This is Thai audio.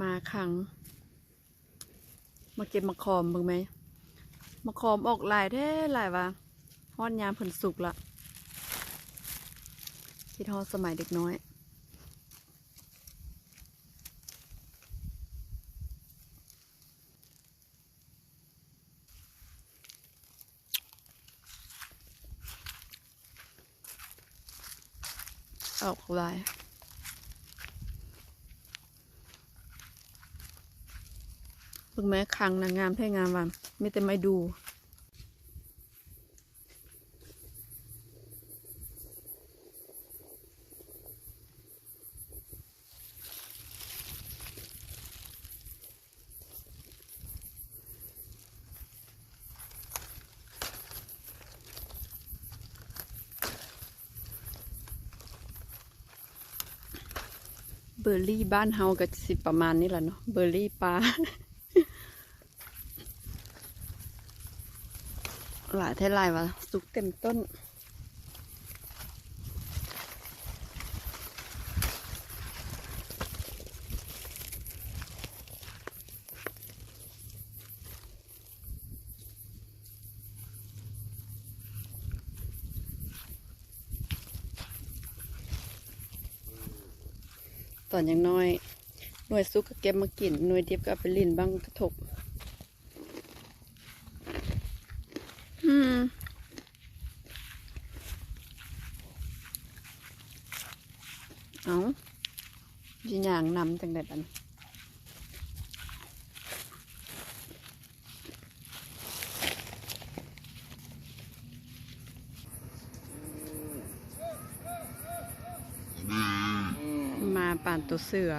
มาขังมาเก็บมะขอมเบิ่งไหมมะขอมออกหลายแท้หลายวะฮอดยามผลสุกละคิดฮอดสมัยเด็กน้อยออกหลายเบิ่งแม้ขังนางงามแท้งามว่ะมีแต่ไม่ดูเบอร์รี่บ้านเฮาก็สิประมาณนี้แหละเนาะเบอร์รี่ปลา หลายเท่าไรวะสุกเต็มต้นตอนยังน้อยหน่วยสุกก็เก็บมากินหน่วยเดียบก็เอาไปลิ่นบ้างกระทบเอาจีนางนำจังใดบันมาป่านตัวเสือ